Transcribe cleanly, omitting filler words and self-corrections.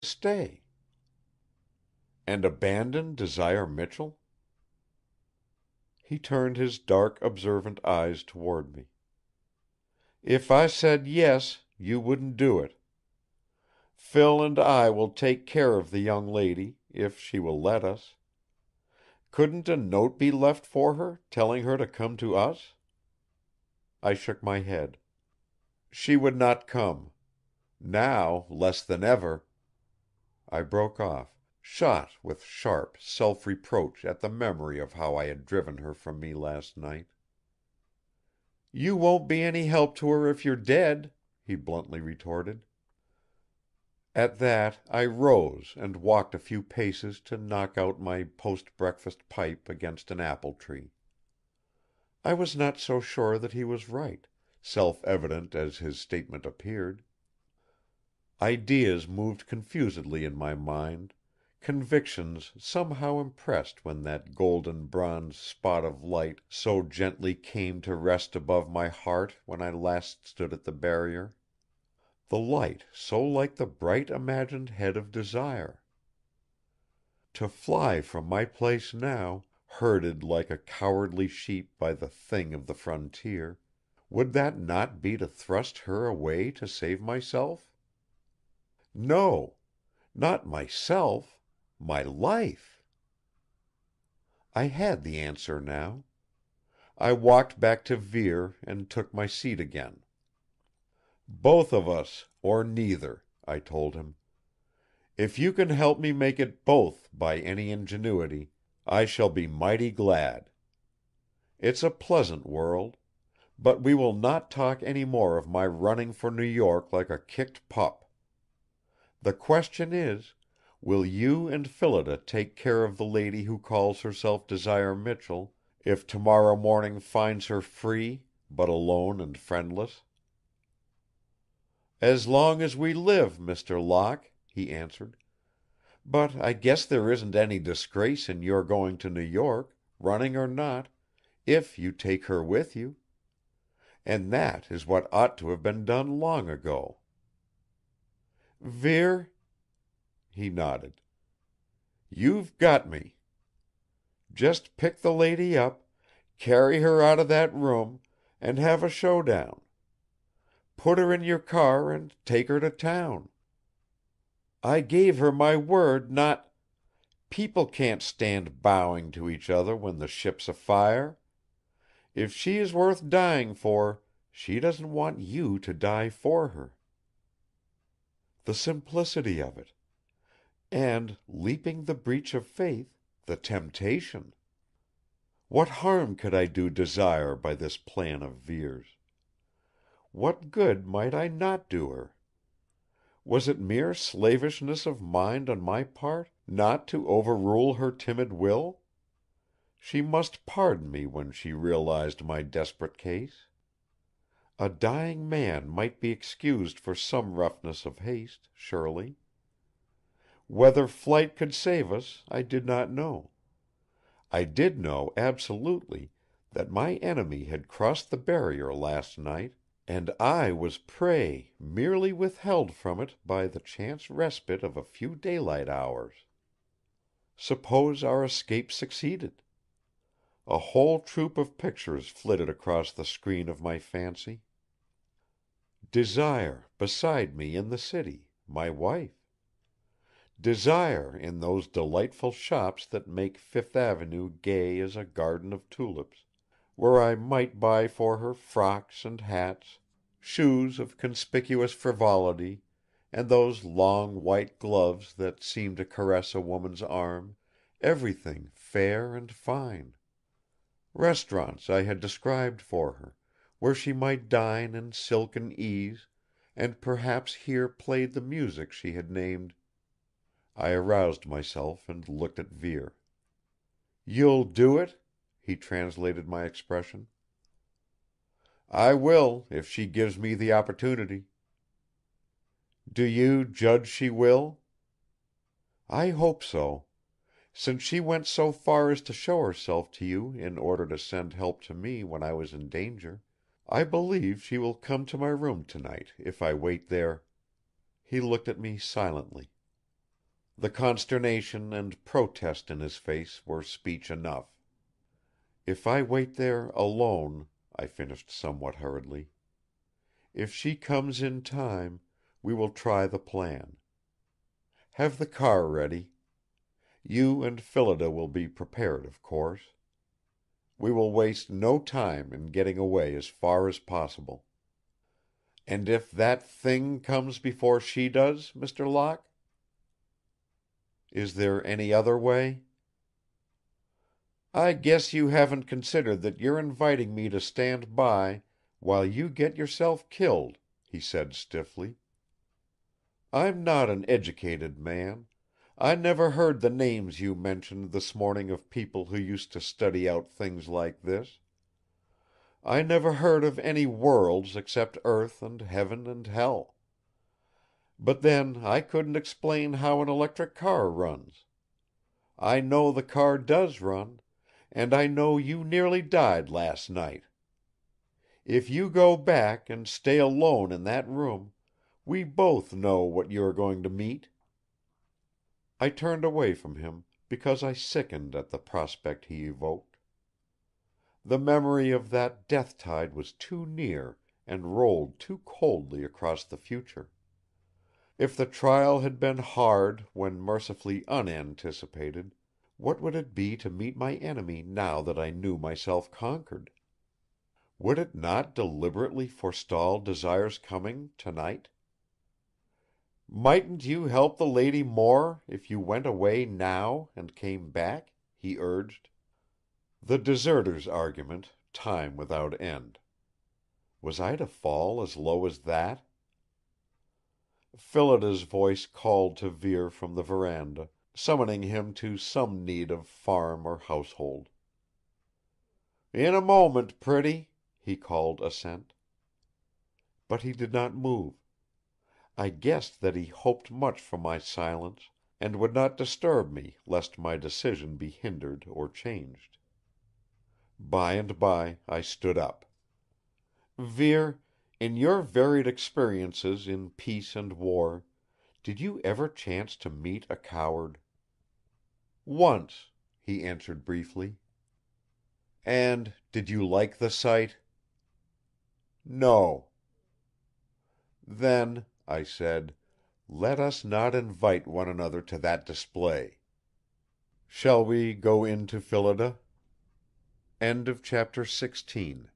stay. And abandon Desire Michell? He turned his dark, observant eyes toward me. If I said yes, you wouldn't do it. Phil and I will take care of the young lady, if she will let us. Couldn't a note be left for her, telling her to come to us? I shook my head. She would not come. Now, less than ever. I broke off, shot with sharp self-reproach at the memory of how I had driven her from me last night. You won't be any help to her if you're dead, he bluntly retorted. At that I rose and walked a few paces to knock out my post-breakfast pipe against an apple tree. I was not so sure that he was right, self-evident as his statement appeared. Ideas moved confusedly in my mind, convictions somehow impressed when that golden bronze spot of light so gently came to rest above my heart when I last stood at the barrier. The light so like the bright imagined head of Desire. To fly from my place now, herded like a cowardly sheep by the Thing of the frontier, would that not be to thrust her away to save myself? No, not myself, my life. I had the answer now. I walked back to Vere and took my seat again. Both of us, or neither, I told him. If you can help me make it both by any ingenuity, I shall be mighty glad. It's a pleasant world, but we will not talk any more of my running for New York like a kicked pup. The question is, will you and Phillida take care of the lady who calls herself Desire Michell, if tomorrow morning finds her free, but alone and friendless? As long as we live, Mr. Locke, he answered. But I guess there isn't any disgrace in your going to New York, running or not, if you take her with you. And that is what ought to have been done long ago. Vere? He nodded. You've got me. Just pick the lady up, carry her out of that room, and have a showdown. Put her in your car and take her to town. I gave her my word not. People can't stand bowing to each other when the ship's afire. If she is worth dying for, she doesn't want you to die for her. The simplicity of it. And, leaping the breach of faith, the temptation. What harm could I do Desire by this plan of Vere's? What good might I not do her? Was it mere slavishness of mind on my part, not to overrule her timid will? She must pardon me when she realized my desperate case. A dying man might be excused for some roughness of haste, surely. Whether flight could save us, I did not know. I did know absolutely that my enemy had crossed the barrier last night, and I was prey merely withheld from it by the chance respite of a few daylight hours. Suppose our escape succeeded? A whole troop of pictures flitted across the screen of my fancy. Desire beside me in the city, my wife. Desire in those delightful shops that make Fifth Avenue gay as a garden of tulips, where I might buy for her frocks and hats, shoes of conspicuous frivolity, and those long white gloves that seem to caress a woman's arm, everything fair and fine. Restaurants I had described for her, where she might dine in silken ease, and perhaps hear played the music she had named. I aroused myself and looked at Vere. "You'll do it?" he translated my expression. "I will, if she gives me the opportunity." "Do you judge she will?" "I hope so. Since she went so far as to show herself to you in order to send help to me when I was in danger, I believe she will come to my room tonight if I wait there." He looked at me silently. The consternation and protest in his face were speech enough. "If I wait there alone," I finished somewhat hurriedly, "if she comes in time, we will try the plan. Have the car ready. You and Phillida will be prepared, of course. We will waste no time in getting away as far as possible." "And if that Thing comes before she does, Mr. Locke?" "Is there any other way?" "I guess you haven't considered that you're inviting me to stand by while you get yourself killed," he said stiffly. "I'm not an educated man. I never heard the names you mentioned this morning of people who used to study out things like this. I never heard of any worlds except Earth and Heaven and Hell. But then I couldn't explain how an electric car runs. I know the car does run, and I know you nearly died last night. If you go back and stay alone in that room, we both know what you are going to meet." I turned away from him, because I sickened at the prospect he evoked. The memory of that death tide was too near and rolled too coldly across the future. If the trial had been hard when mercifully unanticipated, what would it be to meet my enemy now that I knew myself conquered? Would it not deliberately forestall Desire's coming tonight? "Mightn't you help the lady more if you went away now and came back?" he urged. The deserter's argument, time without end. Was I to fall as low as that? Phillida's voice called to Vere from the veranda, summoning him to some need of farm or household. "In a moment, pretty," he called assent. But he did not move. I guessed that he hoped much from my silence and would not disturb me lest my decision be hindered or changed. By and by I stood up. "Vere, in your varied experiences in peace and war, did you ever chance to meet a coward?" "Once," he answered briefly. "And did you like the sight?" "No." "Then," I said, "let us not invite one another to that display. Shall we go in to Phillida?" Chapter 17.